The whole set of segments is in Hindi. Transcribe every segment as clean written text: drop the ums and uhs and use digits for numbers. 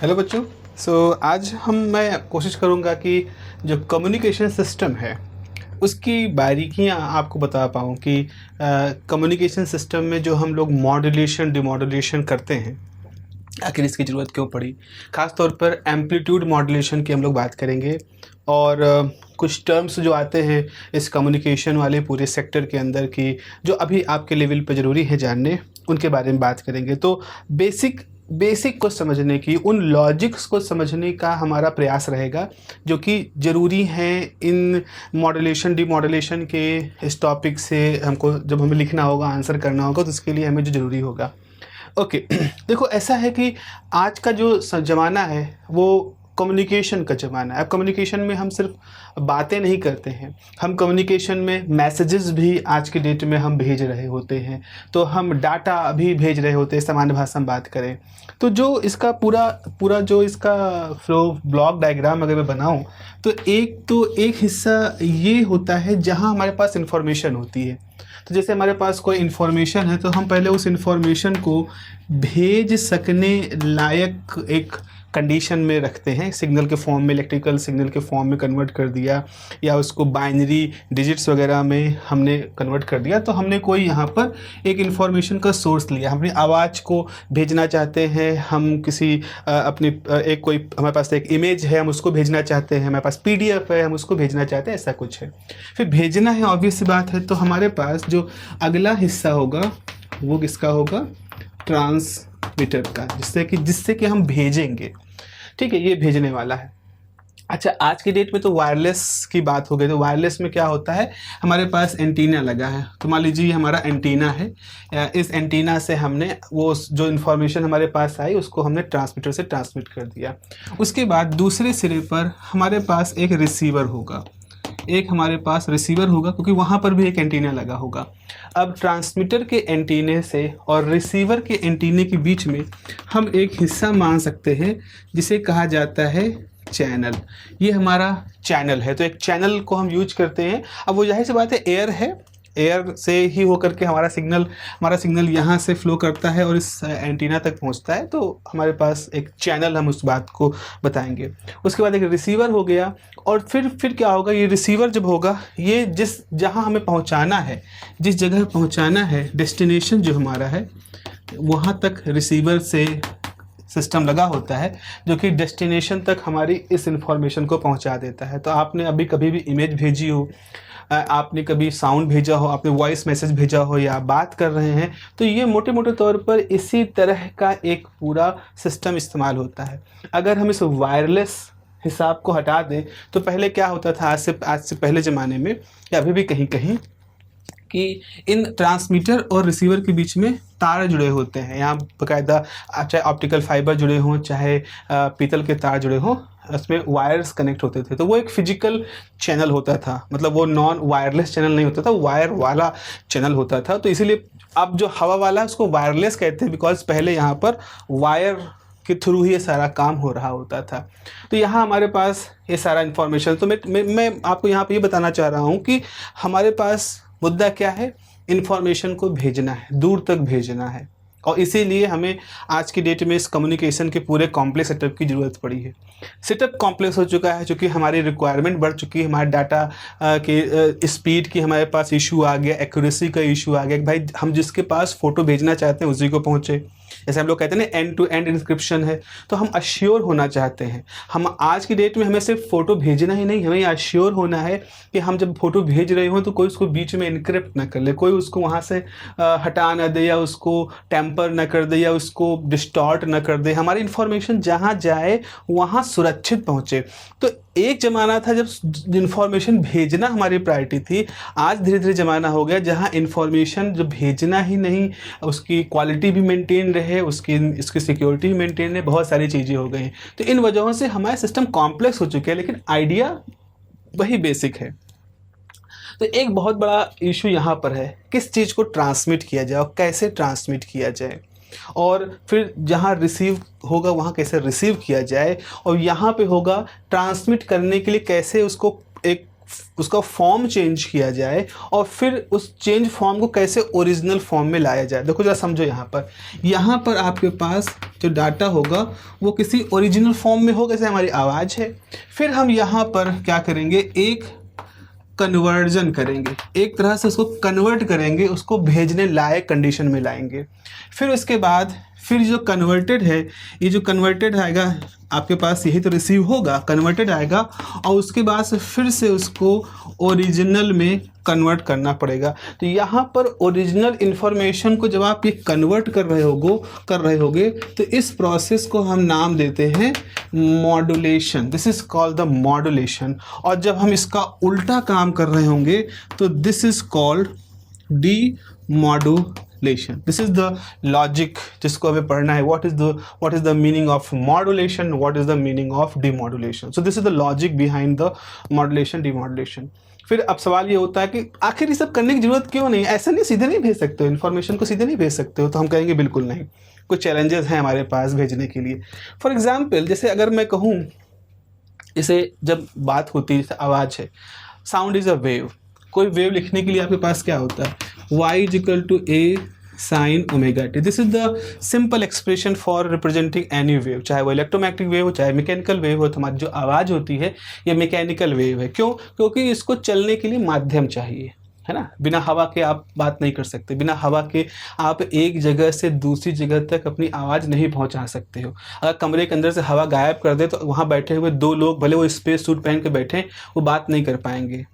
हेलो बच्चों। आज मैं कोशिश करूँगा कि जो कम्युनिकेशन सिस्टम है उसकी बारीकियाँ आपको बता पाऊँ कि कम्युनिकेशन सिस्टम में जो हम लोग मॉड्यूलेशन डिमॉड्यूलेशन करते हैं, आखिर इसकी ज़रूरत क्यों पड़ी। ख़ास तौर पर एम्पलीट्यूड मॉड्यूलेशन की हम लोग बात करेंगे और कुछ टर्म्स जो आते हैं इस कम्युनिकेशन वाले पूरे सेक्टर के अंदर की जो अभी आपके लेवल पे ज़रूरी है जानने, उनके बारे में बात करेंगे। तो बेसिक को समझने की, उन लॉजिक्स को समझने का हमारा प्रयास रहेगा जो कि ज़रूरी हैं इन मॉड्यूलेशन डिमॉड्यूलेशन के इस टॉपिक से। हमको जब हमें लिखना होगा, आंसर करना होगा, तो उसके लिए हमें जो ज़रूरी होगा। ओके देखो, ऐसा है कि आज का जो ज़माना है वो कम्युनिकेशन का ज़माना है। अब कम्युनिकेशन में हम सिर्फ बातें नहीं करते हैं, हम कम्युनिकेशन में मैसेजेस भी आज के डेट में हम भेज रहे होते हैं। तो हम डाटा भी भेज रहे होते हैं, सामान्य भाषा में बात करें तो जो इसका पूरा पूरा जो इसका फ्लो ब्लॉक डायग्राम अगर मैं बनाऊं तो एक हिस्सा ये होता है जहां हमारे पास इंफॉर्मेशन होती है। तो जैसे हमारे पास कोई इन्फॉर्मेशन है तो हम पहले उस इन्फॉर्मेशन को भेज सकने लायक एक कंडीशन में रखते हैं, सिग्नल के फॉर्म में, इलेक्ट्रिकल सिग्नल के फॉर्म में कन्वर्ट कर दिया या उसको बाइनरी डिजिट्स वगैरह में हमने कन्वर्ट कर दिया। तो हमने कोई यहाँ पर एक इन्फॉर्मेशन का सोर्स लिया, हम अपनी आवाज़ को भेजना चाहते हैं, हम किसी अपनी एक कोई हमारे पास एक इमेज है हम उसको भेजना चाहते हैं, हमारे पास पीडीएफ है हम उसको भेजना चाहते हैं, ऐसा कुछ है। फिर भेजना है, ऑब्वियस सी बात है। तो हमारे पास जो अगला हिस्सा होगा वो किसका होगा? ट्रांसमीटर का, जिससे कि हम भेजेंगे। ठीक है, ये भेजने वाला है। अच्छा, आज की डेट में तो वायरलेस की बात हो गई। तो वायरलेस में क्या होता है, हमारे पास एंटीना लगा है। तो मान लीजिए ये हमारा एंटीना है, इस एंटीना से हमने वो जो इन्फॉर्मेशन हमारे पास आई उसको हमने ट्रांसमीटर से ट्रांसमिट कर दिया। उसके बाद दूसरे सिरे पर हमारे पास एक रिसीवर होगा, क्योंकि वहाँ पर भी एक एंटीना लगा होगा। अब ट्रांसमीटर के एंटीने से और रिसीवर के एंटीने के बीच में हम एक हिस्सा मान सकते हैं जिसे कहा जाता है चैनल। ये हमारा चैनल है। तो एक चैनल को हम यूज करते हैं। अब वो जाहिर सी बात है, एयर है, एयर से ही होकर के हमारा सिग्नल यहाँ से फ्लो करता है और इस एंटीना तक पहुँचता है। तो हमारे पास एक चैनल, हम उस बात को बताएंगे। उसके बाद एक रिसीवर हो गया। और फिर क्या होगा, ये रिसीवर जब होगा, ये जहाँ हमें पहुँचाना है, जिस जगह पहुँचाना है, डेस्टिनेशन जो हमारा है, वहाँ तक रिसीवर से सिस्टम लगा होता है जो कि डेस्टिनेशन तक हमारी इस इंफॉर्मेशन को पहुंचा देता है। तो आपने अभी कभी भी इमेज भेजी हो, आपने कभी साउंड भेजा हो, आपने वॉइस मैसेज भेजा हो, या आप बात कर रहे हैं, तो ये मोटे मोटे तौर पर इसी तरह का एक पूरा सिस्टम इस्तेमाल होता है। अगर हम इस वायरलेस हिसाब को हटा दें तो पहले क्या होता था, आज से पहले ज़माने में या अभी भी कहीं कहीं, कि इन ट्रांसमीटर और रिसीवर के बीच में तार जुड़े होते हैं। यहाँ बाकायदा चाहे ऑप्टिकल फाइबर जुड़े हों, चाहे पीतल के तार जुड़े हों, उसमें वायर्स कनेक्ट होते थे। तो वो एक फिजिकल चैनल होता था, मतलब वो नॉन वायरलेस चैनल नहीं होता था, वायर वाला चैनल होता था। तो इसीलिए अब जो हवा वाला है उसको वायरलेस कहते हैं, बिकॉज पहले यहाँ पर वायर के थ्रू ही ये सारा काम हो रहा होता था। तो यहाँ हमारे पास ये सारा इन्फॉर्मेशन, तो मैं आपको यहाँ पे ये बताना चाह रहा हूँ कि हमारे पास मुद्दा क्या है, इन्फॉर्मेशन को भेजना है, दूर तक भेजना है। और इसीलिए हमें आज की डेट में इस कम्युनिकेशन के पूरे कॉम्प्लेक्स सेटअप की ज़रूरत पड़ी है। सेटअप कॉम्प्लेक्स हो चुका है क्योंकि हमारी रिक्वायरमेंट बढ़ चुकी है, हमारे डाटा के स्पीड की हमारे पास इशू आ गया, एक्यूरेसी का इशू आ गया कि भाई हम जिसके पास फ़ोटो भेजना चाहते हैं उसी को पहुँचे। जैसे हम लोग कहते हैं ना, एंड टू एंड इंक्रिप्शन है। तो हम अश्योर होना चाहते हैं। हम आज की डेट में हमें सिर्फ फ़ोटो भेजना ही नहीं, हमें अश्योर होना है कि हम जब फ़ोटो भेज रहे हों तो कोई उसको बीच में इनक्रिप्ट ना कर ले, कोई उसको वहाँ से हटा ना दे, या उसको टेम्पर ना कर दे, या उसको डिस्टॉर्ट ना कर दे। हमारी इन्फॉर्मेशन जहाँ जाए वहाँ सुरक्षित पहुँचे। तो एक ज़माना था जब इन्फॉर्मेशन भेजना हमारी प्रायोरिटी थी। आज धीरे धीरे ज़माना हो गया जहाँ इन्फॉर्मेशन जो भेजना ही नहीं, उसकी क्वालिटी भी मेंटेन रहे, उसकी सिक्योरिटी भी मेंटेन रहे, बहुत सारी चीज़ें हो गई हैं। तो इन वजहों से हमारा सिस्टम कॉम्प्लेक्स हो चुका है, लेकिन आइडिया वही बेसिक है। तो एक बहुत बड़ा इशू यहाँ पर है, किस चीज़ को ट्रांसमिट किया जाए और कैसे ट्रांसमिट किया जाए, और फिर जहाँ रिसीव होगा वहाँ कैसे रिसीव किया जाए, और यहाँ पे होगा ट्रांसमिट करने के लिए कैसे उसको एक उसका फॉर्म चेंज किया जाए और फिर उस चेंज फॉर्म को कैसे ओरिजिनल फॉर्म में लाया जाए। देखो जरा समझो, यहाँ पर आपके पास जो डाटा होगा वो किसी ओरिजिनल फॉर्म में होगा, जैसे हमारी आवाज़ है। फिर हम यहाँ पर क्या करेंगे, एक कन्वर्जन करेंगे, एक तरह से उसको कन्वर्ट करेंगे, उसको भेजने लायक कंडीशन में लाएंगे। फिर उसके बाद फिर जो कन्वर्टेड है, ये जो कन्वर्टेड आएगा आपके पास, यही तो रिसीव होगा, कन्वर्टेड आएगा, और उसके बाद से फिर से उसको ओरिजिनल में कन्वर्ट करना पड़ेगा। तो यहाँ पर ओरिजिनल इन्फॉर्मेशन को जब आप ये कन्वर्ट कर रहे होगे तो इस प्रोसेस को हम नाम देते हैं modulation. This is called the modulation. और जब हम इसका उल्टा काम कर रहे होंगे तो this is called D modulation. This is the logic जिसको हमें पढ़ना है। What is the meaning of modulation, what is the meaning of demodulation. So this is the logic behind the modulation demodulation. फिर अब सवाल ये होता है कि आखिर ये सब करने की जरूरत क्यों नहीं, ऐसा नहीं सीधे नहीं भेज सकते हो, इन्फॉर्मेशन को सीधे नहीं भेज सकते हो। तो हम कहेंगे बिल्कुल नहीं, कुछ चैलेंजेस हैं हमारे पास भेजने के लिए। फॉर एग्जाम्पल, जैसे अगर मैं कहूँ, इसे जब बात होती है, जैसे आवाज़ है, साउंड इज़ अ वेव। कोई वेव लिखने के लिए आपके पास क्या होता है, y is equal to a sin omega t। This is the simple expression for representing any wave, चाहे वो इलेक्ट्रोमैग्नेटिक वेव हो, चाहे मैकेनिकल वेव हो। तो हमारी जो आवाज़ होती है ये मैकेनिकल वेव है। क्यों? क्योंकि इसको चलने के लिए माध्यम चाहिए, है ना। बिना हवा के आप बात नहीं कर सकते, बिना हवा के आप एक जगह से दूसरी जगह तक अपनी आवाज़ नहीं पहुंचा सकते हो। अगर कमरे के अंदर से हवा गायब कर दे तो वहाँ बैठे हुए दो लोग, भले वो स्पेस सूट पहन के बैठे, वो बात नहीं कर पाएंगे,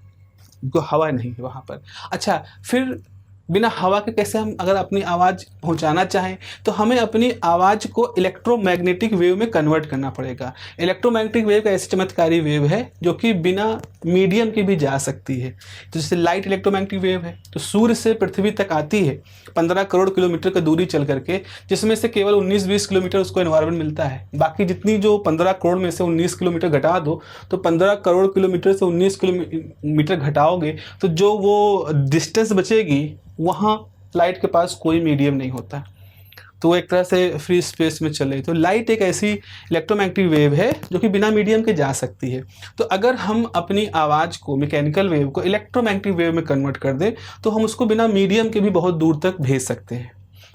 उनको हवा नहीं है वहाँ पर। अच्छा, फिर बिना हवा के कैसे हम अगर अपनी आवाज़ पहुंचाना चाहें तो हमें अपनी आवाज़ को इलेक्ट्रोमैग्नेटिक वेव में कन्वर्ट करना पड़ेगा। इलेक्ट्रोमैग्नेटिक वेव का ऐसी चमत्कारी वेव है जो कि बिना मीडियम के भी जा सकती है। तो जैसे लाइट इलेक्ट्रोमैग्नेटिक वेव है, तो सूर्य से पृथ्वी तक आती है 15 करोड़ किलोमीटर की दूरी चल करके, जिसमें से केवल 19-20 किलोमीटर उसको एनवायरनमेंट मिलता है। बाकी जितनी जो 15 करोड़ में से 19 किलोमीटर घटा दो, तो 15 करोड़ किलोमीटर से 19 किलोमीटर घटाओगे तो जो वो डिस्टेंस बचेगी वहाँ लाइट के पास कोई मीडियम नहीं होता, तो वो एक तरह से फ्री स्पेस में चले। तो लाइट एक ऐसी इलेक्ट्रोमैग्नेटिक वेव है जो कि बिना मीडियम के जा सकती है। तो अगर हम अपनी आवाज़ को, मैकेनिकल वेव को इलेक्ट्रोमैग्नेटिक वेव में कन्वर्ट कर दें तो हम उसको बिना मीडियम के भी बहुत दूर तक भेज सकते हैं।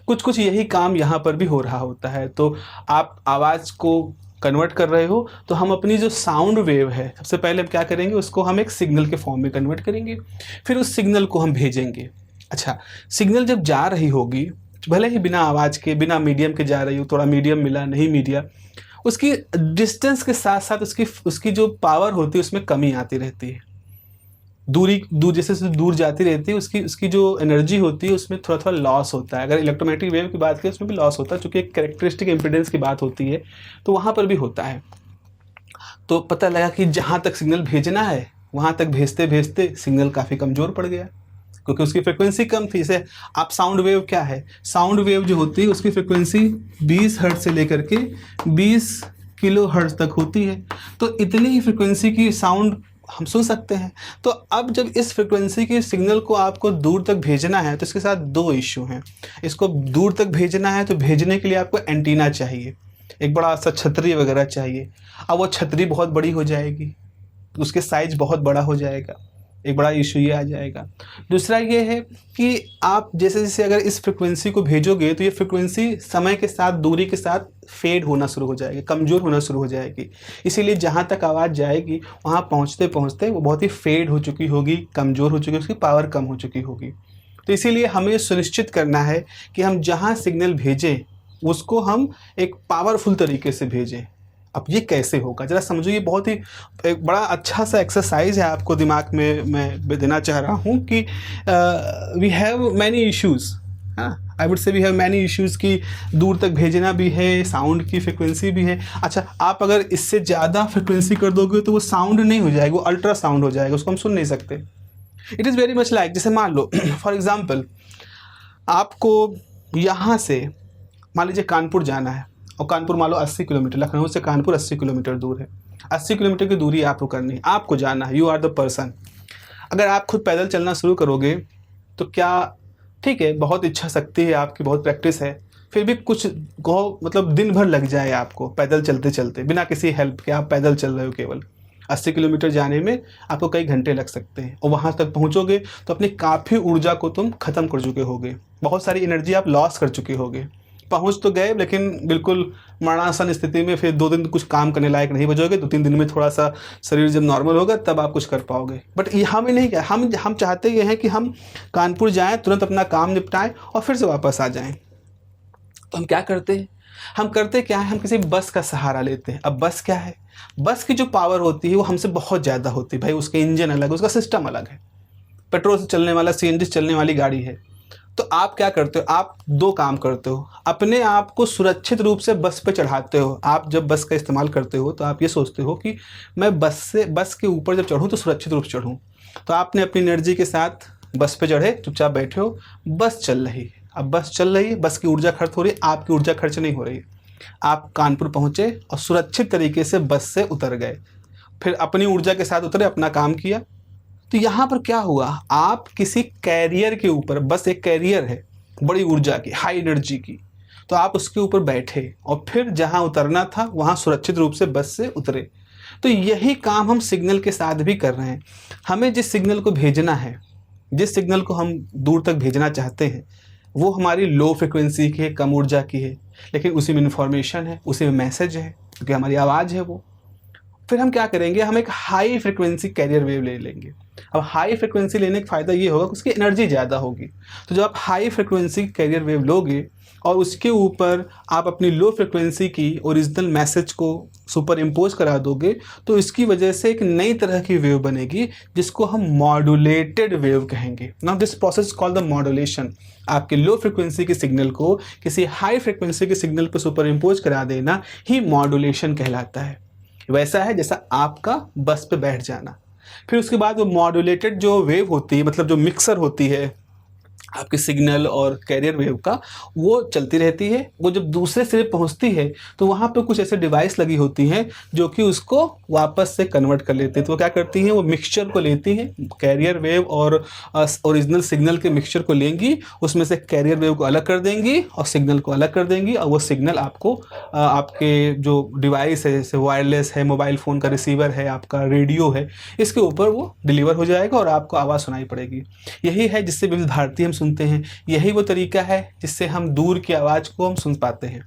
कुछ यही काम यहाँ पर भी हो रहा होता है। तो आप आवाज़ को कन्वर्ट कर रहे हो तो हम अपनी जो साउंड वेव है, सबसे पहले हम क्या करेंगे, उसको हम एक सिग्नल के फॉर्म में कन्वर्ट करेंगे, फिर उस सिग्नल को हम भेजेंगे। अच्छा, सिग्नल जब जा रही होगी, भले ही बिना आवाज़ के, बिना मीडियम के जा रही हो, थोड़ा मीडियम मिला नहीं मिला, उसकी डिस्टेंस के साथ साथ उसकी जो पावर होती है उसमें कमी आती रहती है। जैसे दूर जाती रहती है, उसकी जो एनर्जी होती है उसमें थोड़ा थोड़ा लॉस होता है। अगर इलेक्ट्रोमैग्नेटिक वेव की बात करें उसमें भी लॉस होता है, चूँकि एक कैरेक्टरिस्टिक इम्पीडेंस की बात होती है, तो वहाँ पर भी होता है। तो पता लगा कि जहाँ तक सिग्नल भेजना है वहाँ तक भेजते भेजते सिग्नल काफ़ी कमज़ोर पड़ गया, क्योंकि उसकी फ्रिक्वेंसी कम थी। जैसे आप साउंड वेव क्या है, साउंड वेव जो होती है उसकी फ्रिक्वेंसी 20 हर्ट्ज से लेकर के 20 किलो हर्ट्ज तक होती है। तो इतनी ही फ्रिक्वेंसी की साउंड हम सुन सकते हैं। तो अब जब इस फ्रिक्वेंसी के सिग्नल को आपको दूर तक भेजना है तो इसके साथ दो इश्यू हैं। इसको दूर तक भेजना है तो भेजने के लिए आपको एंटीना चाहिए, एक बड़ा सा छतरी वगैरह चाहिए। अब वो छतरी बहुत बड़ी हो जाएगी, उसके साइज बहुत बड़ा हो जाएगा, एक बड़ा इशू ये आ जाएगा। दूसरा ये है कि आप जैसे जैसे अगर इस फ्रिक्वेंसी को भेजोगे तो ये फ्रिक्वेंसी समय के साथ, दूरी के साथ फेड होना शुरू हो जाएगी, कमज़ोर होना शुरू हो जाएगी। इसीलिए जहाँ तक आवाज़ जाएगी वहाँ पहुँचते पहुँचते वो बहुत ही फेड हो चुकी होगी, कमज़ोर हो चुकी होगी, उसकी पावर कम हो चुकी होगी। तो इसीलिए हमें सुनिश्चित करना है कि हम जहाँ सिग्नल भेजें उसको हम एक पावरफुल तरीके से भेजें। अब ये कैसे होगा ज़रा समझो, ये बहुत ही एक बड़ा अच्छा सा एक्सरसाइज है आपको दिमाग में मैं देना चाह रहा हूँ कि वी हैव मैनी इश्यूज़, हाँ, I would say we have many issues की दूर तक भेजना भी है, साउंड की फ्रिक्वेंसी भी है। अच्छा, आप अगर इससे ज़्यादा फ्रिक्वेंसी कर दोगे तो वो साउंड नहीं हो जाएगा, वो अल्ट्रा साउंड हो जाएगा, उसको हम सुन नहीं सकते। It is very much like, जैसे मान लो फॉर एग्ज़ाम्पल आपको यहाँ से मान लीजिए कानपुर जाना है, और कानपुर मान लो 80 किलोमीटर, लखनऊ से कानपुर 80 किलोमीटर दूर है। 80 किलोमीटर की दूरी आपको करनी है, आपको जाना है, यू आर द पर्सन। अगर आप खुद पैदल चलना शुरू करोगे तो क्या, ठीक है, बहुत इच्छा शक्ति है आपकी, बहुत प्रैक्टिस है, फिर भी कुछ मतलब दिन भर लग जाए आपको पैदल चलते चलते, बिना किसी हेल्प के आप पैदल चल रहे हो केवल, 80 किलोमीटर जाने में आपको कई घंटे लग सकते हैं, और वहाँ तक पहुँचोगे तो अपनी काफ़ी ऊर्जा को तुम ख़त्म कर चुके होगे, बहुत सारी एनर्जी आप लॉस कर चुके होगे। पहुँच तो गए लेकिन बिल्कुल मरणासन स्थिति में, फिर 2 दिन कुछ काम करने लायक नहीं बचोगे। 2-3 दिन में थोड़ा सा शरीर जब नॉर्मल होगा तब आप कुछ कर पाओगे। बट ये हम ही नहीं, हम चाहते ये हैं कि हम कानपुर जाएँ, तुरंत अपना काम निपटाएँ और फिर से वापस आ जाएँ। तो हम क्या करते हैं, हम करते क्या है, हम किसी बस का सहारा लेते हैं। अब बस क्या है, बस की जो पावर होती है वो हमसे बहुत ज़्यादा होती है भाई। उसके इंजन अलग है, उसका सिस्टम अलग है, पेट्रोल से चलने वाला, सीएनजी से चलने वाली गाड़ी है। तो आप क्या करते हो, आप 2 काम करते हो, अपने आप को सुरक्षित रूप से बस पे चढ़ाते हो। आप जब बस का इस्तेमाल करते हो तो आप ये सोचते हो कि मैं बस के ऊपर जब चढ़ूँ तो सुरक्षित रूप से चढ़ूँ। तो आपने अपनी एनर्जी के साथ बस पे चढ़े, चुपचाप बैठे हो, बस चल रही है। अब बस चल रही है, बस की ऊर्जा खर्च हो रही है, आपकी ऊर्जा खर्च नहीं हो रही है। आप कानपुर पहुँचे और सुरक्षित तरीके से बस से उतर गए, फिर अपनी ऊर्जा के साथ उतरे, अपना काम किया। तो यहाँ पर क्या हुआ, आप किसी कैरियर के ऊपर, बस एक कैरियर है बड़ी ऊर्जा की, हाई एनर्जी की, तो आप उसके ऊपर बैठे और फिर जहाँ उतरना था वहाँ सुरक्षित रूप से बस से उतरे। तो यही काम हम सिग्नल के साथ भी कर रहे हैं। हमें जिस सिग्नल को भेजना है, जिस सिग्नल को हम दूर तक भेजना चाहते हैं, वो हमारी लो फ्रिक्वेंसी की है, कम ऊर्जा की है, लेकिन उसी में इन्फॉर्मेशन है, उसी में मैसेज है, क्योंकि हमारी आवाज़ है वो। फिर हम क्या करेंगे, हम एक हाई फ्रिक्वेंसी कैरियर वेव ले लेंगे। अब हाई फ्रिक्वेंसी लेने का फ़ायदा ये होगा कि उसकी एनर्जी ज़्यादा होगी। तो जब आप हाई फ्रिक्वेंसी कैरियर वेव लोगे और उसके ऊपर आप अपनी लो फ्रिक्वेंसी की ओरिजिनल मैसेज को सुपर इम्पोज करा दोगे, तो इसकी वजह से एक नई तरह की वेव बनेगी जिसको हम मॉड्यूलेटेड वेव कहेंगे। Now this process called the modulation. आपके लो फ्रिक्वेंसी के सिग्नल को किसी हाई फ्रिक्वेंसी के सिग्नल पर सुपर इम्पोज करा देना ही मॉड्यूलेशन कहलाता है। वैसा है जैसा आपका बस पे बैठ जाना। फिर उसके बाद वो मॉड्यूलेटेड जो वेव होती है, मतलब जो मिक्सर होती है आपके सिग्नल और कैरियर वेव का, वो चलती रहती है। वो जब दूसरे सिरे पहुंचती है तो वहाँ पे कुछ ऐसे डिवाइस लगी होती हैं जो कि उसको वापस से कन्वर्ट कर लेते हैं। तो वो क्या करती हैं, वो मिक्सचर को लेती हैं, कैरियर वेव और ओरिजिनल सिग्नल के मिक्सचर को लेंगी, उसमें से कैरियर वेव को अलग कर देंगी और सिग्नल को अलग कर देंगी, और वो सिग्नल आपको आपके जो डिवाइस है, जैसे वायरलेस है, मोबाइल फ़ोन का रिसीवर है, आपका रेडियो है, इसके ऊपर वो डिलीवर हो जाएगा और आपको आवाज़ सुनाई पड़ेगी। यही है जिससे विविध भारती हम सुनते हैं, यही वो तरीका है जिससे हम दूर की आवाज़ को हम सुन पाते हैं।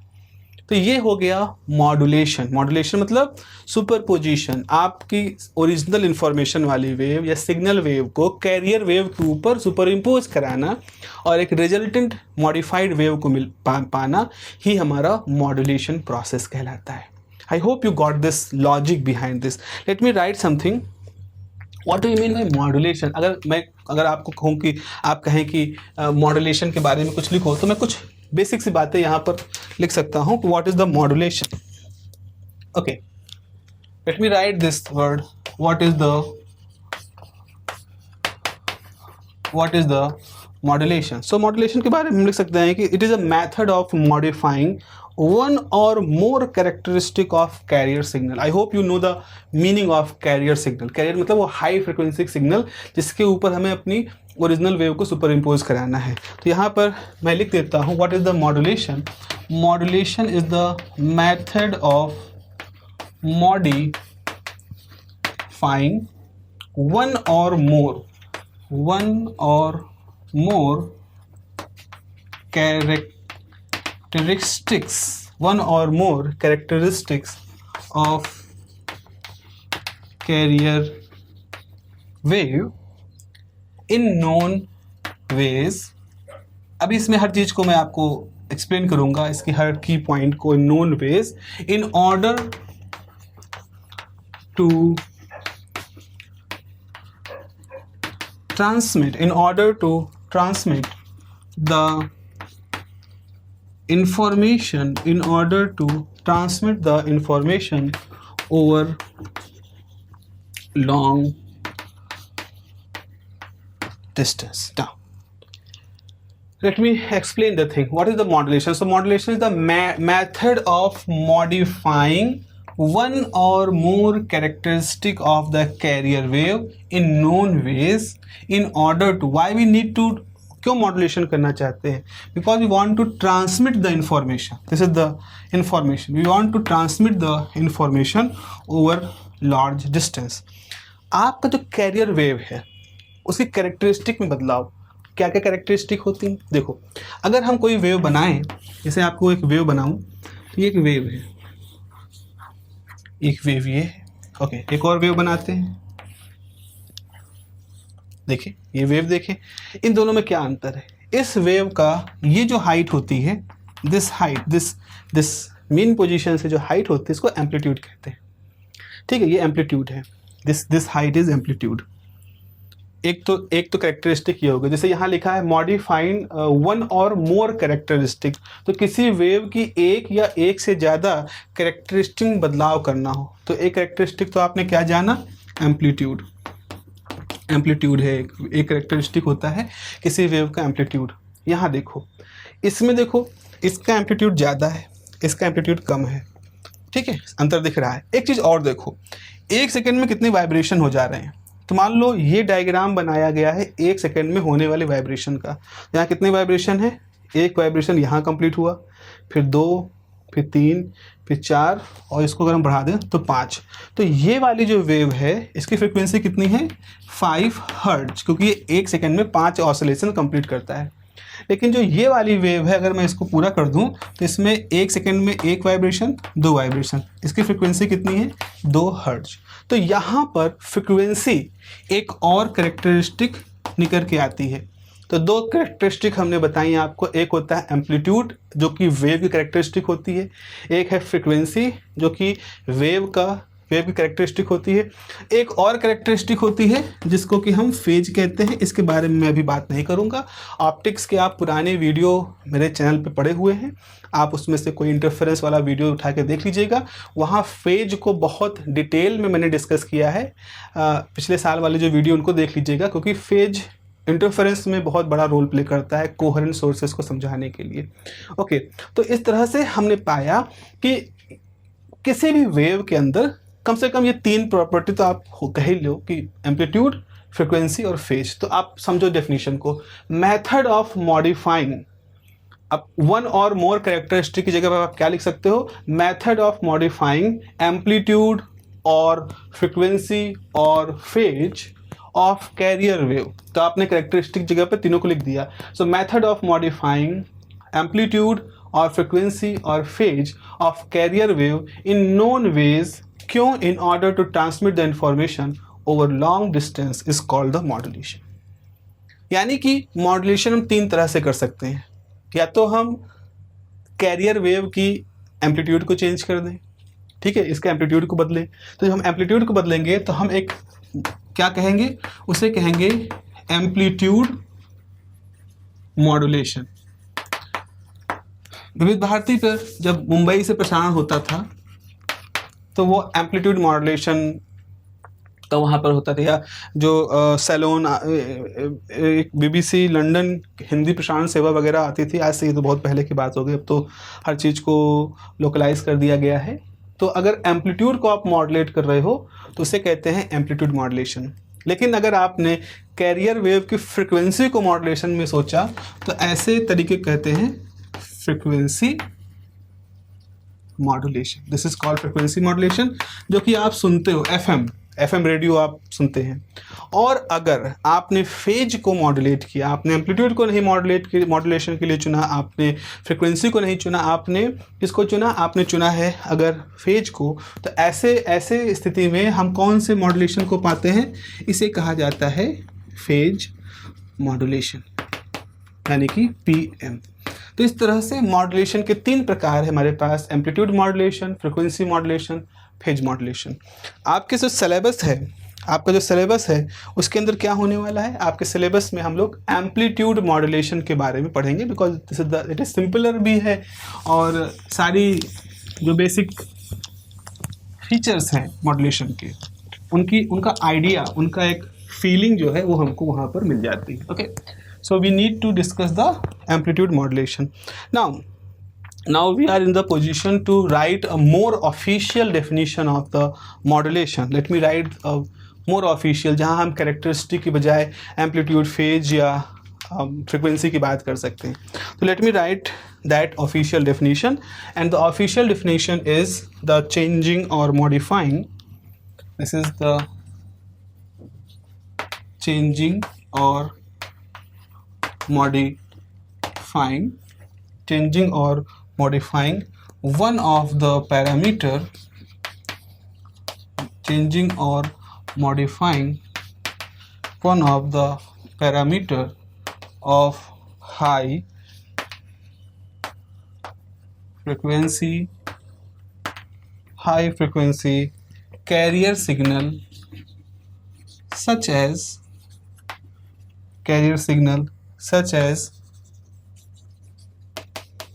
तो ये हो गया मॉड्यूलेशन। मॉड्यूलेशन मतलब सुपरपोजिशन, आपकी ओरिजिनल इंफॉर्मेशन वाली वेव या सिग्नल वेव को कैरियर वेव के ऊपर सुपर इम्पोज कराना और एक रिजल्टेंट मॉडिफाइड वेव को पाना ही हमारा मॉड्यूलेशन प्रोसेस कहलाता है। I hope you got this logic behind this. Let me right something. What do you mean by modulation? अगर आपको कहूँ कि आप कहें कि मॉड्यूलेशन के बारे में कुछ लिखो, तो मैं कुछ बेसिक सी बातें यहाँ पर लिख सकता हूँ। What is the modulation? Okay, let me right this word. What is the modulation? So modulation के बारे में हम लिख सकते हैं कि it is a method of modifying one or more characteristic of carrier signal. I hope you know the meaning of carrier signal. Carrier मतलब वो high frequency signal जिसके ऊपर हमें अपनी ओरिजिनल वेव को सुपर इम्पोज कराना है। तो यहाँ पर मैं लिख देता हूँ what is the modulation? Modulation is the method of modifying one or more characteristics of carrier wave in known ways. अभी इसमें हर चीज़ को मैं आपको एक्सप्लेन करूंगा, इसकी हर की पॉइंट को। in known ways in order to transmit the information over long distance. Now, let me explain the thing. What is the modulation? So modulation is the method of modifying one or more characteristic of the carrier wave in known ways in order to, why we need to, क्यों मॉड्यूलेशन करना चाहते हैं? Because we want to transmit the information. This is the information. We want to transmit the information over large distance. आपका जो कैरियर वेव है उसकी कैरेक्टरिस्टिक में बदलाव, क्या क्या कैरेक्टरिस्टिक होती हैं? देखो, अगर हम कोई वेव बनाएं, जैसे आपको एक वेव बनाऊं, तो ये एक वेव है, एक वेव ये है, ओके। एक और वेव बनाते हैं, देखिए ये वेव, देखें इन दोनों में क्या अंतर है। इस वेव का ये जो हाइट होती है, this height, this main position से जो हाइट होती है इसको एम्पलीट्यूड कहते हैं, ठीक है, ये एम्पलीट्यूड है, दिस हाइट इज एम्पलीट्यूड। एक तो कैरेक्टरिस्टिक ये होगा, जैसे यहाँ लिखा है मॉडिफाइंग वन और मोर कैरेक्टरिस्टिक, तो किसी वेव की एक या एक से ज़्यादा कैरेक्टरिस्टिक बदलाव करना हो तो एक कैरेक्टरिस्टिक तो आपने क्या जाना, एम्पलीट्यूड। एम्पलीट्यूड है एक कैरेक्टरिस्टिक होता है किसी वेव का एम्पलीट्यूड। यहाँ देखो, इसमें देखो, इसका एम्पलीट्यूड ज़्यादा है, इसका एम्पलीट्यूड कम है, ठीक है, अंतर दिख रहा है। एक चीज़ और देखो, एक सेकेंड में कितने वाइब्रेशन हो जा रहे हैं। तो मान लो ये डायग्राम बनाया गया है एक सेकेंड में होने वाले वाइब्रेशन का। यहाँ कितने वाइब्रेशन है, एक वाइब्रेशन यहाँ कंप्लीट हुआ, फिर 2, फिर 3, फिर 4, और इसको अगर हम बढ़ा दें तो 5। तो ये वाली जो वेव है इसकी फ्रिक्वेंसी कितनी है, 5 हर्ट्ज, क्योंकि ये एक सेकेंड में 5 ऑसिलेशन कंप्लीट करता है। लेकिन जो ये वाली वेव है अगर मैं इसको पूरा कर दूं तो इसमें एक सेकेंड में एक वाइब्रेशन, 2 वाइब्रेशन, इसकी फ्रिक्वेंसी कितनी है, 2 हर्ट्ज। तो यहाँ पर फ्रिक्वेंसी एक और कैरेक्टरिस्टिक निकल के आती है। तो 2 कैरेक्टरिस्टिक हमने बताई आपको, एक होता है एम्पलीट्यूड जो कि वेव की कैरेक्टरिस्टिक होती है, एक है फ्रिक्वेंसी जो कि वेव की कैरेक्टरिस्टिक होती है। एक और कैरेक्टरिस्टिक होती है जिसको कि हम फेज कहते हैं, इसके बारे में मैं अभी बात नहीं करूंगा। ऑप्टिक्स के आप पुराने वीडियो मेरे चैनल पे पड़े हुए हैं, आप उसमें से कोई इंटरफेरेंस वाला वीडियो उठा के देख लीजिएगा, वहाँ फेज को बहुत डिटेल में मैंने डिस्कस किया है। पिछले साल वाले जो वीडियो उनको देख लीजिएगा, क्योंकि फेज इंटरफेरेंस में बहुत बड़ा रोल प्ले करता है कोहेरेंट सोर्सेस को समझाने के लिए। ओके, तो इस तरह से हमने पाया कि किसी भी वेव के अंदर कम से कम ये 3 प्रॉपर्टी तो आप कह ही लो कि एम्पलीट्यूड, फ्रिक्वेंसी और फेज। तो आप समझो डेफिनेशन को, मेथड ऑफ मॉडिफाइंग, अब वन और मोर कैरेक्टरिस्टिक की जगह पर आप क्या लिख सकते हो, मेथड ऑफ मॉडिफाइंग एम्पलीट्यूड और फ्रिक्वेंसी और फेज ऑफ कैरियर वेव। तो आपने कैरेक्टरिस्टिक जगह पे तीनों को लिख दिया। So method of modifying amplitude और फ्रिक्वेंसी और phase of carrier wave in known ways, क्यों, in order to transmit the information over long distance is called the modulation. यानी कि मॉड्यूलेशन हम 3 तरह से कर सकते हैं, या तो हम कैरियर वेव की एम्पलीट्यूड को चेंज कर दें, ठीक है, इसके एम्पलीट्यूड को बदलें। तो जब हम एम्पलीट्यूड को बदलेंगे तो हम एक क्या कहेंगे, उसे कहेंगे एम्पलीट्यूड मॉड्यूलेशन। विविध भारती पर जब मुंबई से प्रसारण होता था तो वो एम्पलीट्यूड मॉड्यूलेशन तो वहाँ पर होता था, या जो सैलोन, एक BBC लंदन हिंदी प्रसारण सेवा वगैरह आती थी, आज से ये तो बहुत पहले की बात हो गई, अब तो हर चीज़ को लोकलाइज कर दिया गया है। तो अगर एम्पलीट्यूड को आप मॉड्यूलेट कर रहे हो तो उसे कहते हैं एम्पलीट्यूड मॉड्यूलेशन। लेकिन अगर आपने कैरियर वेव की फ्रिक्वेंसी को मॉड्यूलेशन में सोचा तो ऐसे तरीके कहते हैं frequency modulation. This is called frequency modulation, जो कि आप सुनते हो एफएम रेडियो आप सुनते हैं। और अगर आपने फेज को मॉड्यूलेट किया, आपने एम्पलीट्यूड को नहीं मॉड्यूलेशन के लिए चुना, आपने फ्रिक्वेंसी को नहीं चुना, आपने किसको चुना, आपने चुना है अगर फेज को, तो ऐसे स्थिति में हम कौन से मॉड्यूलेशन को पाते हैं, इसे कहा जाता है फेज मॉड्यूलेशन, यानी कि PM। तो इस तरह से मॉड्यूलेशन के 3 प्रकार है हमारे पास, amplitude modulation, frequency modulation, phase modulation. आपके जो सिलेबस है, आपका जो सिलेबस है उसके अंदर क्या होने वाला है, आपके सिलेबस में हम लोग एम्पलीट्यूड मॉड्यूलेशन के बारे में पढ़ेंगे, बिकॉज इट इज सिंपलर भी है और सारी जो बेसिक फीचर्स हैं मॉड्यूलेशन के, उनका आइडिया, उनका एक फीलिंग जो है वो हमको वहाँ पर मिल जाती है। Okay, so we need to discuss the amplitude modulation. Now we are in the position to write a more official definition of the modulation. Let me write a more official, जहाँ हम characteristic की बजाय amplitude, phase या frequency की बात कर सकते हैं। तो let me write that official definition, and the official definition is the changing or modifying This is the changing or modifying one of the parameter, changing or modifying one of the parameter of high frequency carrier signal, such as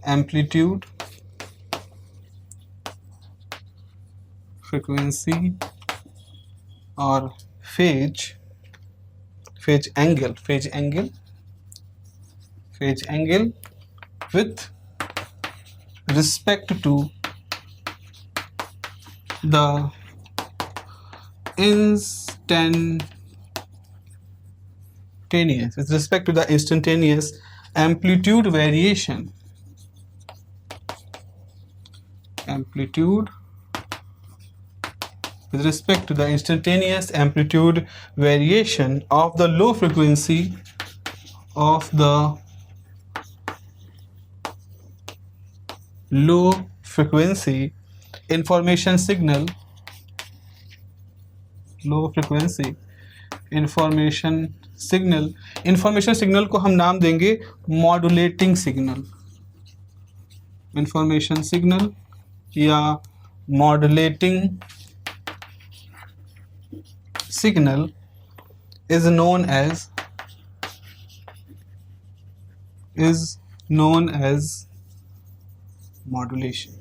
amplitude, frequency or phase angle with respect to the instantaneous amplitude variation with respect to the instantaneous amplitude variation of the low frequency information signal, information signal को हम नाम देंगे मॉड्यूलेटिंग सिग्नल, इंफॉर्मेशन सिग्नल या modulating signal is known as modulation.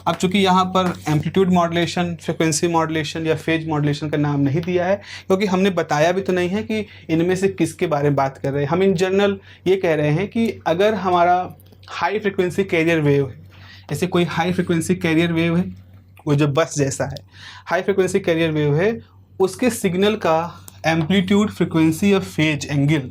अब चूंकि यहाँ पर एम्पलीट्यूड मॉड्यूलेशन, फ्रिक्वेंसी मॉड्यूलेशन या फेज मॉड्यूलेशन का नाम नहीं दिया है, क्योंकि हमने बताया भी तो नहीं है कि इनमें से किसके बारे में बात कर रहे हैं। हम इन जनरल ये कह रहे हैं कि अगर हमारा हाई फ्रिक्वेंसी कैरियर वेव है, ऐसे कोई हाई फ्रिक्वेंसी कैरियर वेव है, वो जो बस जैसा है, हाई फ्रिक्वेंसी कैरियर वेव है, उसके सिग्नल का एम्पलीट्यूड, फ्रिक्वेंसी या फेज एंगल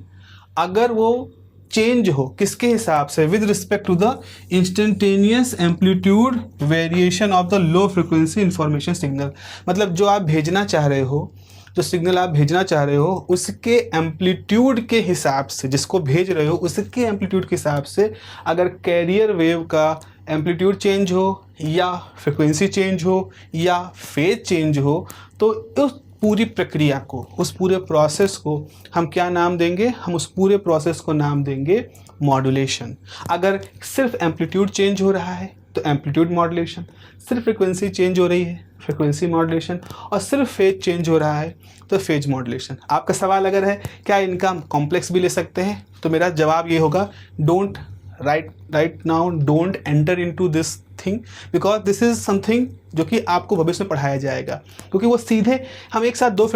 अगर वो चेंज हो किसके हिसाब से, with respect to the instantaneous amplitude variation of the low frequency information signal, मतलब जो आप भेजना चाह रहे हो, जो सिग्नल आप भेजना चाह रहे हो उसके एम्पलीट्यूड के हिसाब से, जिसको भेज रहे हो उसके एम्पलीट्यूड के हिसाब से अगर कैरियर वेव का एम्पलीट्यूड चेंज हो या फ्रिक्वेंसी चेंज हो या फेज चेंज हो, तो उस पूरी प्रक्रिया को, उस पूरे प्रोसेस को हम क्या नाम देंगे? हम उस पूरे प्रोसेस को नाम देंगे मॉड्यूलेशन। अगर सिर्फ एम्पलीट्यूड चेंज हो रहा है तो एम्पलीट्यूड मॉड्यूलेशन, सिर्फ फ्रिक्वेंसी चेंज हो रही है फ्रिक्वेंसी मॉड्यूलेशन, और सिर्फ फेज चेंज हो रहा है तो फेज मॉड्यूलेशन। आपका सवाल अगर है क्या इनका कॉम्प्लेक्स भी ले सकते हैं, तो मेरा जवाब ये होगा, don't write now, don't enter into this thing, because this is something जो कि आपको भविष्य में पढ़ाया जाएगा, क्योंकि वो सीधे हम एक साथ दो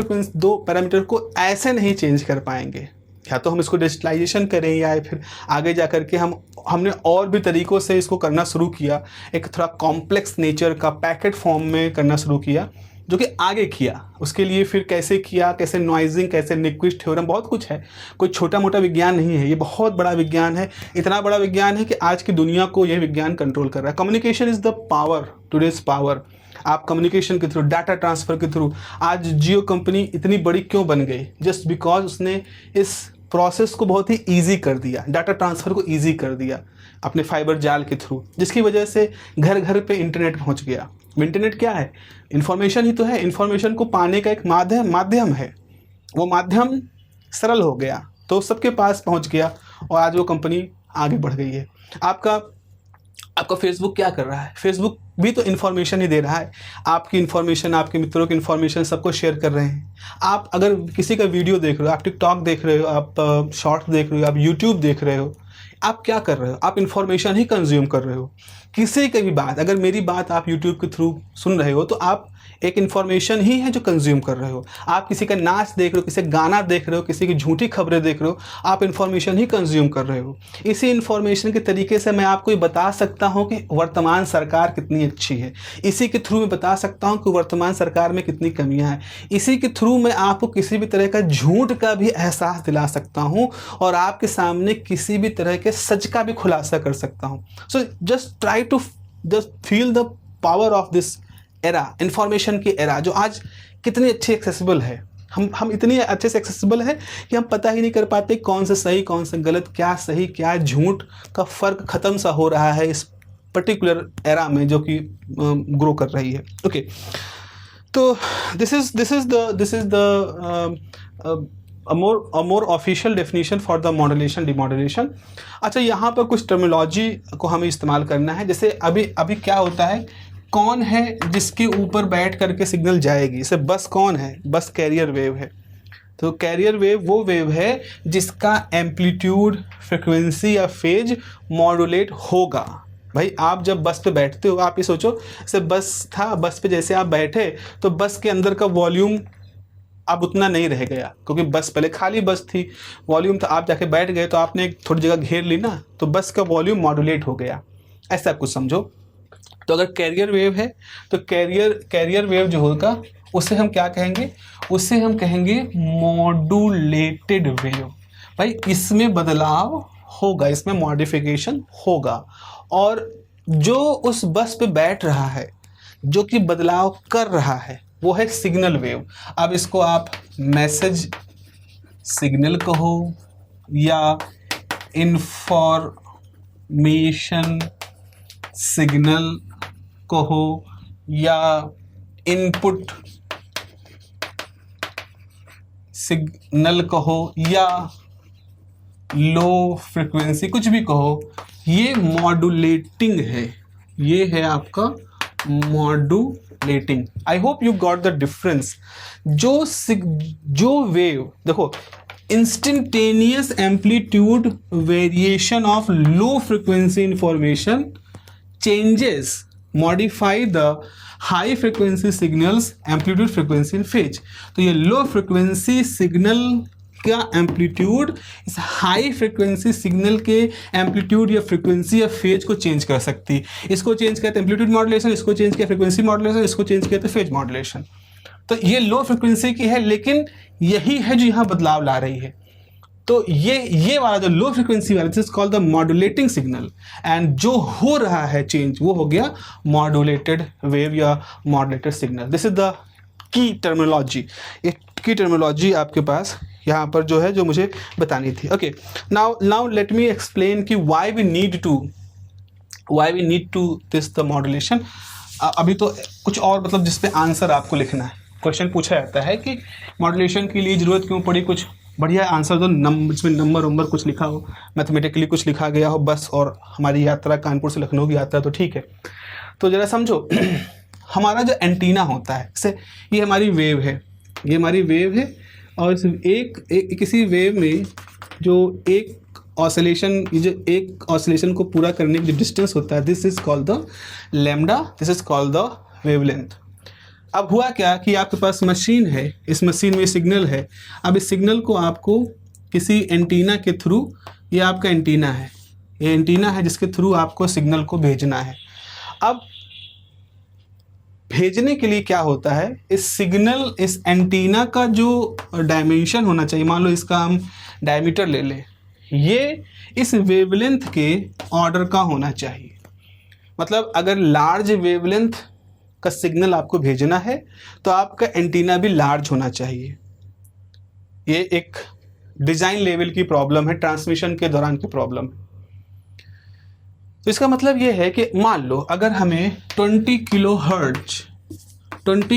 पैरामीटर को ऐसे नहीं चेंज कर पाएंगे। या तो हम इसको डिजिटलाइजेशन करें या फिर आगे जा कर के हमने और भी तरीक़ों से इसको करना शुरू किया, एक थोड़ा कॉम्प्लेक्स नेचर का पैकेट फॉर्म में करना शुरू किया, जो कि आगे किया। उसके लिए फिर कैसे किया, कैसे नॉइजिंग, कैसे न्यूक्विस्ट थ्योरम, बहुत कुछ है, कोई छोटा मोटा विज्ञान नहीं है, ये बहुत बड़ा विज्ञान है। इतना बड़ा विज्ञान है कि आज की दुनिया को यह विज्ञान कंट्रोल कर रहा है। Communication is the power, today's power. आप कम्युनिकेशन के थ्रू, डाटा ट्रांसफ़र के थ्रू, आज जियो कंपनी इतनी बड़ी क्यों बन गई? जस्ट बिकॉज उसने इस प्रोसेस को बहुत ही ईजी कर दिया, डाटा ट्रांसफ़र को ईजी कर दिया अपने फाइबर जाल के थ्रू, जिसकी वजह से घर घर पे इंटरनेट पहुंच गया। इंटरनेट क्या है? इन्फॉर्मेशन ही तो है, इन्फॉर्मेशन को पाने का एक माध्यम है। वो माध्यम सरल हो गया तो सबके पास पहुंच गया और आज वो कंपनी आगे बढ़ गई है। आपका फेसबुक क्या कर रहा है? फेसबुक भी तो इन्फॉर्मेशन ही दे रहा है। आपकी इन्फॉर्मेशन, आपके मित्रों की इन्फॉर्मेशन सबको शेयर कर रहे हैं। आप अगर किसी का वीडियो देख रहे हो, आप टिकटॉक देख रहे हो, आप शॉर्ट्स देख रहे हो, आप यूट्यूब देख रहे हो, आप क्या कर रहे हो? आप इन्फॉर्मेशन ही कंज्यूम कर रहे हो। किसी की भी बात, अगर मेरी बात आप यूट्यूब के थ्रू सुन रहे हो तो आप एक इन्फॉर्मेशन ही है जो कंज्यूम कर रहे हो। आप किसी का नाच देख रहे हो, किसी का गाना देख रहे हो, किसी की झूठी खबरें देख रहे हो, आप इन्फॉर्मेशन ही कंज्यूम कर रहे हो। इसी इन्फॉर्मेशन के तरीके से मैं आपको ये बता सकता हूँ कि वर्तमान सरकार कितनी अच्छी है। इसी के थ्रू मैं बता सकता हूँ कि वर्तमान सरकार में कितनी कमियाँ हैं। इसी के थ्रू मैं आपको किसी भी तरह का झूठ का भी एहसास दिला सकता हूँ और आपके सामने किसी भी तरह के सच का भी खुलासा कर सकता हूँ। So just try to just feel the power of this era, information की एरा जो आज कितनी अच्छी एक्सेसिबल है, हम इतनी अच्छे से एक्सेसिबल है कि हम पता ही नहीं कर पाते कौन सा सही कौन सा गलत, क्या सही क्या झूठ का फ़र्क ख़त्म सा हो रहा है इस पर्टिकुलर एरा में जो कि ग्रो कर रही है। ओके, तो this is the more official definition for the modulation demodulation. अच्छा, यहाँ पर कुछ टर्मिनोलॉजी को हमें इस्तेमाल करना है। जैसे अभी क्या होता है, कौन है जिसके ऊपर बैठ करके सिग्नल जाएगी, जैसे बस कौन है, बस कैरियर वेव है। तो कैरियर वेव वो वेव है जिसका एम्पलीट्यूड, फ्रिक्वेंसी या फेज मॉड्यूलेट होगा। भाई आप जब बस पे बैठते हो, आप ये सोचो जैसे बस था, बस पे जैसे आप बैठे तो बस के अंदर का वॉल्यूम अब उतना नहीं रह गया, क्योंकि बस पहले खाली बस थी, वॉल्यूम था, आप जाके बैठ गए तो आपने एक थोड़ी जगह घेर ली ना, तो बस का वॉल्यूम मॉड्यूलेट हो गया, ऐसा कुछ समझो। तो अगर कैरियर वेव है तो कैरियर वेव जो होगा उसे हम क्या कहेंगे, उसे हम कहेंगे मॉड्यूलेटेड वेव। भाई इसमें बदलाव होगा, इसमें मॉडिफिकेशन होगा, और जो उस बस पे बैठ रहा है, जो कि बदलाव कर रहा है, वो है सिग्नल वेव। अब इसको आप मैसेज सिग्नल कहो या इंफॉर्मेशन सिग्नल कहो या इनपुट सिग्नल कहो या लो फ्रिक्वेंसी, कुछ भी कहो, ये मॉड्यूलेटिंग है, ये है आपका modulating. I hope you got the difference. जो वेव देखो, instantaneous amplitude variation of low frequency information changes modify the high frequency signals amplitude frequency and phase। तो ये लो फ्रिक्वेंसी सिग्नल का एम्पलीट्यूड इस हाई फ्रिक्वेंसी सिग्नल के एम्पलीट्यूड या फ्रिक्वेंसी या फेज को चेंज कर सकती। इसको चेंज करते एम्पलीट्यूड मॉड्यूलेशन, इसको चेंज किया फ्रिक्वेंसी मॉड्यूलेशन, इसको चेंज किया तो फेज मॉड्यूलेशन। तो ये लो फ्रिक्वेंसी की है, लेकिन यही है जो यहाँ बदलाव ला रही है। तो ये वाला जो लो फ्रिक्वेंसी वाला, this is called the modulating signal, and जो हो रहा है चेंज वो हो गया मॉड्यूलेटेड वेव या modulated signal. This is the key terminology. एक की टर्मिनोलॉजी आपके पास यहाँ पर जो है, जो मुझे बतानी थी। Okay, now let me explain कि why we need to this the modulation. अभी तो कुछ और मतलब जिस पे आंसर आपको लिखना है, क्वेश्चन पूछा जाता है कि मॉड्यूलेशन के लिए ज़रूरत क्यों पड़ी, कुछ बढ़िया आंसर दो, जिसमें नंबर कुछ लिखा हो, मैथमेटिकली कुछ लिखा गया हो बस, और हमारी यात्रा कानपुर से लखनऊ की यात्रा तो ठीक है। तो ज़रा समझो, हमारा जो एंटीना होता है, जैसे ये हमारी वेव है, ये हमारी वेव है, और किसी वेव में जो एक ऑसिलेशन को पूरा करने की जो डिस्टेंस होता है, this is called the lambda, this is called the wavelength. अब हुआ क्या कि आपके पास मशीन है, इस मशीन में सिग्नल है। अब इस सिग्नल को आपको किसी एंटीना के थ्रू, ये आपका एंटीना है, ये एंटीना है जिसके थ्रू आपको सिग्नल को भेजना है। अब भेजने के लिए क्या होता है, इस एंटीना का जो डायमेंशन होना चाहिए, मान लो इसका हम डायमीटर ले लें, ये इस वेवलेंथ के ऑर्डर का होना चाहिए। मतलब अगर लार्ज वेवलेंथ का सिग्नल आपको भेजना है तो आपका एंटीना भी लार्ज होना चाहिए। ये एक डिजाइन लेवल की प्रॉब्लम है, ट्रांसमिशन के दौरान की प्रॉब्लम है। तो इसका मतलब ये है कि मान लो अगर हमें 20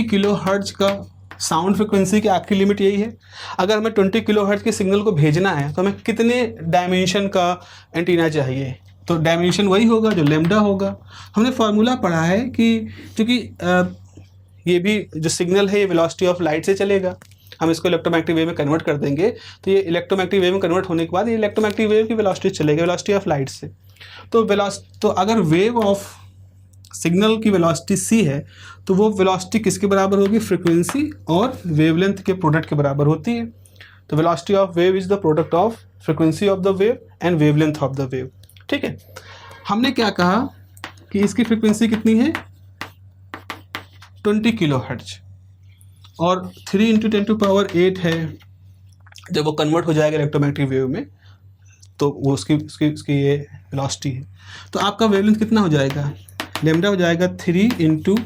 किलोहर्ट्ज का साउंड फ्रिक्वेंसी की आपकी लिमिट यही है, अगर हमें 20 किलोहर्ट्ज के सिग्नल को भेजना है तो हमें कितने डायमेंशन का एंटीना चाहिए, तो डायमेंशन वही होगा जो लैम्डा होगा। हमने फार्मूला पढ़ा है कि क्योंकि ये भी जो सिग्नल है ये वेलोसिटी ऑफ लाइट से चलेगा, हम इसको इलेक्ट्रोमैग्नेटिक वेव में कन्वर्ट कर देंगे, तो ये इलेक्ट्रोमैग्नेटिक वेव में कन्वर्ट होने के बाद ये इलेक्ट्रोमैग्नेटिक वेव की वेलोसिटी चलेगी, वेलोसिटी ऑफ लाइट से। तो अगर वेव ऑफ सिग्नल की वेलोसिटी c है तो वो वेलोसिटी किसके बराबर होगी, फ्रिक्वेंसी और वेवलेंथ के प्रोडक्ट के बराबर होती है। तो velocity of wave is the product of frequency of the wave and wavelength of the wave. ठीक है, हमने क्या कहा कि इसकी फ्रीक्वेंसी कितनी है, 20 किलोहर्ट्ज, और 3 × 10⁸ है। जब वो कन्वर्ट हो जाएगा इलेक्ट्रोमैग्नेटिक वेव में तो वो उसकी ये वेलोसिटी है। तो आपका वेवलेंथ कितना हो जाएगा, लैम्डा हो जाएगा 3 ×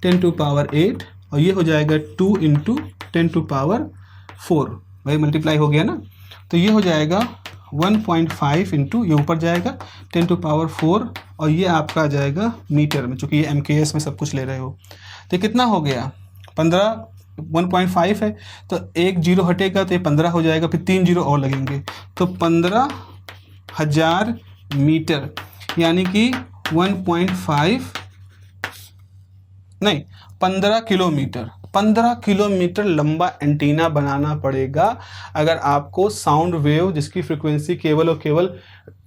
10⁸ और ये हो जाएगा 2 इंटू 10⁴, भाई मल्टीप्लाई हो गया ना, तो ये हो जाएगा 1.5 इंटू, ये ऊपर जाएगा 10⁴, और ये आपका आ जाएगा मीटर में, चूँकि ये MKS में सब कुछ ले रहे हो। तो कितना हो गया 15, 1.5 है तो एक जीरो हटेगा तो ये 15 हो जाएगा, फिर 3 जीरो और लगेंगे तो 15,000 मीटर, यानी कि 1.5 नहीं 15 किलोमीटर, 15 किलोमीटर लंबा एंटीना बनाना पड़ेगा अगर आपको साउंड वेव जिसकी फ्रिक्वेंसी केवल और केवल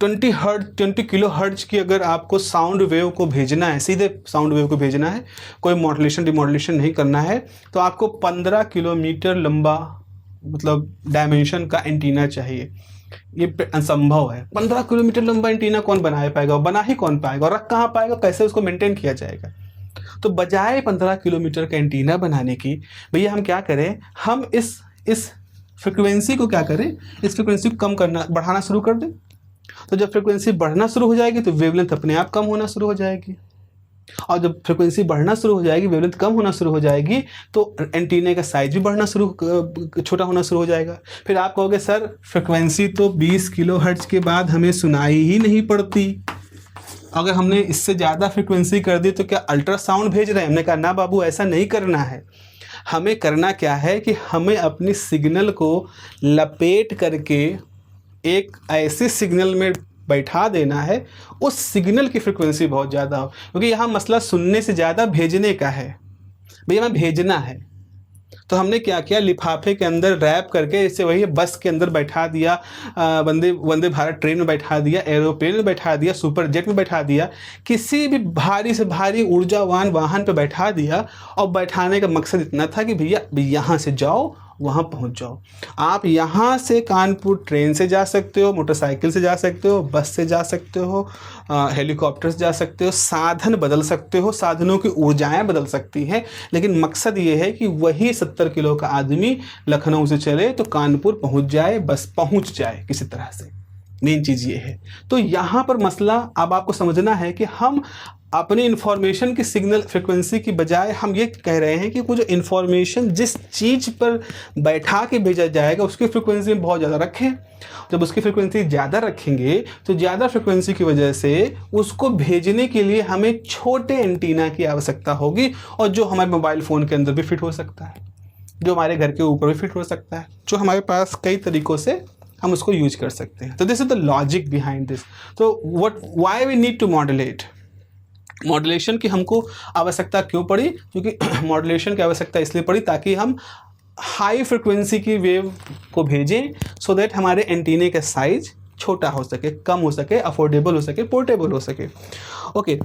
20 किलो हर्ट्ज की अगर आपको साउंड वेव को भेजना है, सीधे साउंड वेव को भेजना है, कोई मॉड्यूलेशन डिमॉड्यूलेशन नहीं करना है, तो आपको 15 किलोमीटर लंबा मतलब डायमेंशन का एंटीना चाहिए। ये असंभव है, 15 किलोमीटर लंबा एंटीना कौन बना पाएगा, बना ही कौन पाएगा, और रख कहाँ पाएगा, कैसे उसको मेंटेन किया जाएगा। तो बजाय 15 किलोमीटर का एंटीना बनाने की, भैया हम क्या करें, हम इस फ्रिक्वेंसी को क्या करें, इस फ्रिक्वेंसी को कम करना, बढ़ाना शुरू कर दें। तो जब फ्रिक्वेंसी बढ़ना शुरू हो जाएगी तो वेवलेंथ अपने आप कम होना शुरू हो जाएगी, और जब फ्रिक्वेंसी बढ़ना शुरू हो जाएगी, वेवलेंथ कम होना शुरू हो जाएगी, तो एंटीने का साइज भी बढ़ना छोटा होना शुरू हो जाएगा। फिर आप कहोगे सर फ्रिक्वेंसी तो 20 किलो हर्ट्ज के बाद हमें सुनाई ही नहीं पड़ती, अगर हमने इससे ज़्यादा फ्रिक्वेंसी कर दी तो क्या अल्ट्रासाउंड भेज रहे हैं। हमने कहा ना बाबू, ऐसा नहीं करना है। हमें करना क्या है कि हमें अपनी सिग्नल को लपेट करके एक ऐसे सिग्नल में बैठा देना है, उस सिग्नल की फ्रिक्वेंसी बहुत ज़्यादा हो, क्योंकि यहाँ मसला सुनने से ज़्यादा भेजने का है। भैया हमें भेजना है, तो हमने क्या किया, लिफाफे के अंदर रैप करके इसे वही बस के अंदर बैठा दिया, वंदे भारत ट्रेन में बैठा दिया, एरोप्लेन में बैठा दिया, सुपर जेट में बैठा दिया, किसी भी भारी से भारी ऊर्जावान वाहन पे बैठा दिया, और बैठाने का मकसद इतना था कि भैया यहाँ से जाओ वहाँ पहुँच जाओ। आप यहाँ से कानपुर ट्रेन से जा सकते हो, मोटरसाइकिल से जा सकते हो, बस से जा सकते हो, हेलीकॉप्टर से जा सकते हो, साधन बदल सकते हो, साधनों की ऊर्जाएं बदल सकती हैं, लेकिन मकसद ये है कि वही 70 किलो का आदमी लखनऊ से चले तो कानपुर पहुँच जाए, बस पहुँच जाए किसी तरह से। मेन चीज़ ये है। तो यहाँ पर मसला अब आपको समझना है कि हम अपने इन्फॉर्मेशन की सिग्नल फ्रिक्वेंसी की बजाय हम ये कह रहे हैं कि वो जो इन्फॉर्मेशन जिस चीज़ पर बैठा के भेजा जाएगा उसकी फ्रिक्वेंसी में बहुत ज़्यादा रखें। जब उसकी फ्रिक्वेंसी ज़्यादा रखेंगे तो ज़्यादा फ्रिक्वेंसी की वजह से उसको भेजने के लिए हमें छोटे एंटीना की आवश्यकता होगी, और जो हमारे मोबाइल फ़ोन के अंदर भी फिट हो सकता है, जो हमारे घर के ऊपर भी फिट हो सकता है, जो हमारे पास कई तरीक़ों से हम उसको यूज कर सकते हैं। तो this is the logic behind this. तो why we need to modulate, modulation की हमको आवश्यकता क्यों पड़ी, क्योंकि मॉड्यूलेशन की आवश्यकता इसलिए पड़ी ताकि हम हाई फ्रिक्वेंसी की वेव को भेजें, सो दैट हमारे एंटीने का साइज छोटा हो सके, कम हो सके, अफोर्डेबल हो सके, पोर्टेबल हो सके। ओके,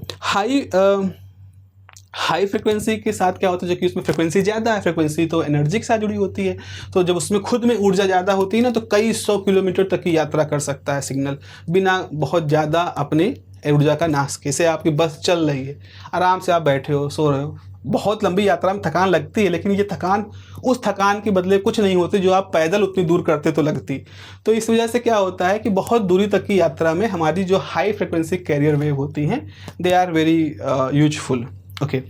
हाई फ्रिक्वेंसी के साथ क्या होता है, जो कि उसमें फ्रिक्वेंसी ज़्यादा है, फ्रिक्वेंसी तो एनर्जी के साथ जुड़ी होती है, तो जब उसमें खुद में ऊर्जा ज़्यादा होती है ना, तो कई 100 किलोमीटर तक की यात्रा कर सकता है सिग्नल बिना बहुत ज़्यादा अपने ऊर्जा का नाश के। से आपकी बस चल रही है, आराम से आप बैठे हो, सो रहे हो, बहुत लंबी यात्रा में थकान लगती है, लेकिन ये थकान उस थकान के बदले कुछ नहीं होती जो आप पैदल उतनी दूर करते तो लगती। तो इस वजह से क्या होता है कि बहुत दूरी तक की यात्रा में हमारी जो हाई फ्रिक्वेंसी कैरियर वेव होती हैं, they are very useful. Okay,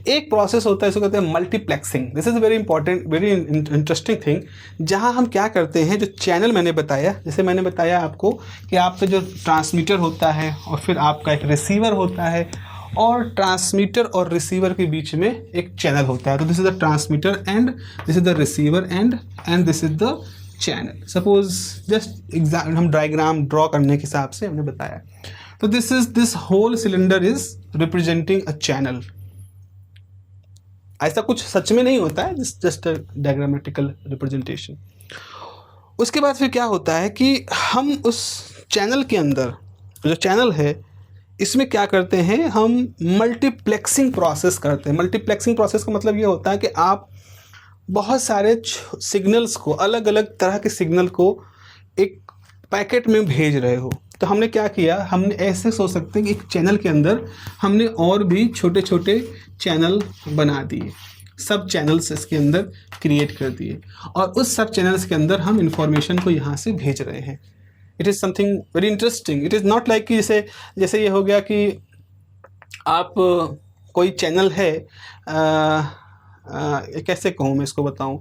एक प्रोसेस होता है, इसको कहते हैं multiplexing. This is very important, very interesting thing, जहां हम क्या करते हैं, जो चैनल मैंने बताया, जैसे मैंने बताया आपको कि आपका जो ट्रांसमीटर होता है और फिर आपका एक रिसीवर होता है, और ट्रांसमीटर और रिसीवर के बीच में एक चैनल होता है। तो this is the transmitter end, this is the receiver end this is the channel. Suppose just exam हम डायग्राम ड्रॉ करने के हिसाब से हमने बताया। तो this whole cylinder is representing a channel. ऐसा कुछ सच में नहीं होता है, जस्ट डायग्रामेटिकल रिप्रेजेंटेशन। उसके बाद फिर क्या होता है कि हम उस चैनल के अंदर, जो चैनल है, इसमें क्या करते हैं, हम मल्टीप्लेक्सिंग प्रोसेस करते हैं। मल्टीप्लेक्सिंग प्रोसेस का मतलब ये होता है कि आप बहुत सारे सिग्नल्स को, अलग अलग तरह के सिग्नल को एक पैकेट में भेज रहे हो। तो हमने क्या किया, हमने ऐसे सोच सकते हैं कि एक चैनल के अंदर हमने और भी छोटे छोटे चैनल बना दिए, सब चैनल्स इसके अंदर क्रिएट कर दिए, और उस सब चैनल्स के अंदर हम इंफॉर्मेशन को यहाँ से भेज रहे हैं। It is something very interesting. It is not like कि जैसे ये हो गया कि आप कोई चैनल है, कैसे कहूँ मैं इसको बताऊँ,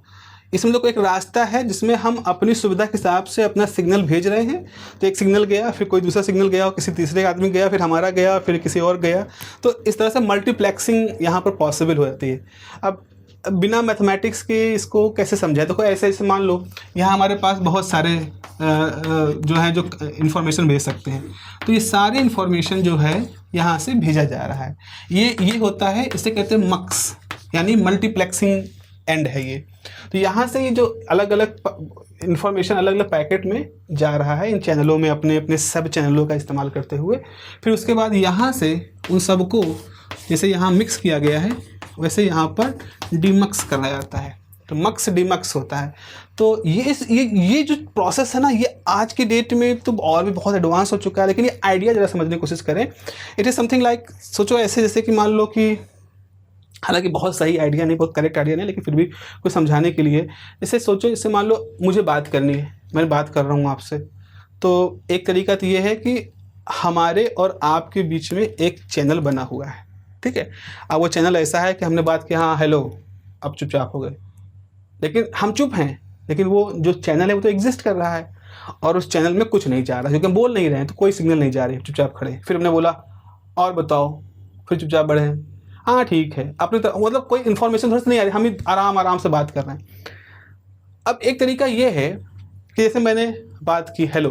इसमें तो कोई एक रास्ता है जिसमें हम अपनी सुविधा के हिसाब से अपना सिग्नल भेज रहे हैं। तो एक सिग्नल गया, फिर कोई दूसरा सिग्नल गया, और किसी तीसरे आदमी गया, फिर हमारा गया, फिर किसी और गया। तो इस तरह से मल्टीप्लेक्सिंग यहाँ पर पॉसिबल हो जाती है। अब बिना मैथमेटिक्स के इसको कैसे समझाए? तो कोई ऐसे ऐसे मान लो यहाँ हमारे पास बहुत सारे जो है जो इन्फॉर्मेशन भेज सकते हैं। तो ये सारी इन्फॉर्मेशन जो है यहाँ से भेजा जा रहा है। ये होता है, इसे कहते हैं मक्स, यानी मल्टीप्लेक्सिंग एंड है ये। तो यहाँ से ये जो अलग अलग इन्फॉर्मेशन अलग अलग पैकेट में जा रहा है इन चैनलों में, अपने अपने सब चैनलों का इस्तेमाल करते हुए। फिर उसके बाद यहाँ से उन सब को जैसे यहाँ मिक्स किया गया है वैसे यहाँ पर डीमक्स करना जाता है। तो मक्स डीमक्स होता है। तो ये जो प्रोसेस है ना, ये आज की डेट में तो और भी बहुत एडवांस हो चुका है, लेकिन ये आइडिया ज़रा समझने की कोशिश करें। इट इज़ समथिंग लाइक, सोचो ऐसे जैसे कि मान लो कि, हालांकि बहुत सही आइडिया नहीं, बहुत करेक्ट आइडिया नहीं, लेकिन फिर भी कुछ समझाने के लिए इसे सोचो। इससे मान लो मुझे बात करनी है, मैं बात कर रहा हूँ आपसे, तो एक तरीका तो ये है कि हमारे और आपके बीच में एक चैनल बना हुआ है, ठीक है। अब वो चैनल ऐसा है कि हमने बात की, हाँ हेलो, अब चुपचाप हो गए, लेकिन हम चुप हैं, लेकिन वो जो चैनल है वो तो एग्जिस्ट कर रहा है, और उस चैनल में कुछ नहीं जा रहा, क्योंकि हम बोल नहीं रहे हैं, तो कोई सिग्नल नहीं जा रही, चुपचाप खड़े। फिर हमने बोला और बताओ, फिर चुपचाप बढ़े हैं, हाँ ठीक है, अपने मतलब कोई इन्फॉर्मेशन थोड़ा सा नहीं आ रही, हम ही आराम से बात कर रहे हैं। अब एक तरीका ये है कि जैसे मैंने बात की हेलो,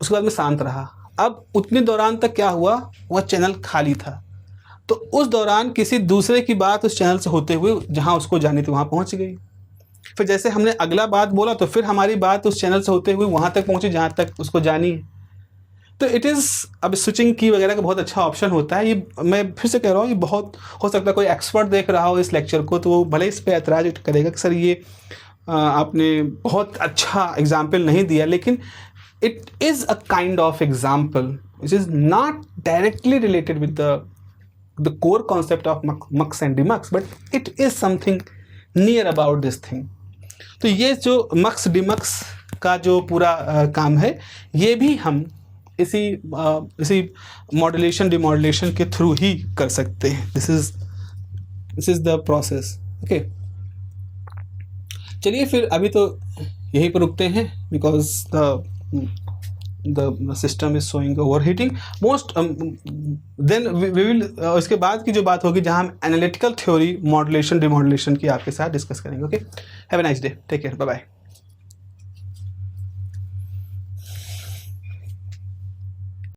उसके बाद मैं शांत रहा। अब उतने दौरान तक क्या हुआ, वह चैनल खाली था, तो उस दौरान किसी दूसरे की बात उस चैनल से होते हुए जहाँ उसको जानी थी वहाँ पहुँच गई। फिर जैसे हमने अगला बात बोला, तो फिर हमारी बात उस चैनल से होते हुए वहाँ तक पहुँची जहाँ तक उसको जानी है। तो इट इज़, अब स्विचिंग की वगैरह का बहुत अच्छा ऑप्शन होता है। ये मैं फिर से कह रहा हूँ, ये बहुत हो सकता है कोई एक्सपर्ट देख रहा हो इस लेक्चर को, तो वो भले इस पर ऐतराज़ करेगा कि सर ये आपने बहुत अच्छा एग्जाम्पल नहीं दिया, लेकिन it is a kind of example which is not directly related with the core concept of mux and demux, but it is something near about this thing. तो ये जो mux demux का जो पूरा काम है, ये भी हम इसी मॉड्यूलेशन डिमॉड्यूलेशन के थ्रू ही कर सकते हैं। This is the process. Okay, चलिए फिर अभी तो यहीं पर रुकते हैं, because the system is showing overheating most, then we will इसके बाद की जो बात होगी जहाँ हम एनालिटिकल थ्योरी मॉड्यूलेशन डिमॉड्यूलेशन की आपके साथ डिस्कस करेंगे। Okay, have a nice day, take care, bye bye.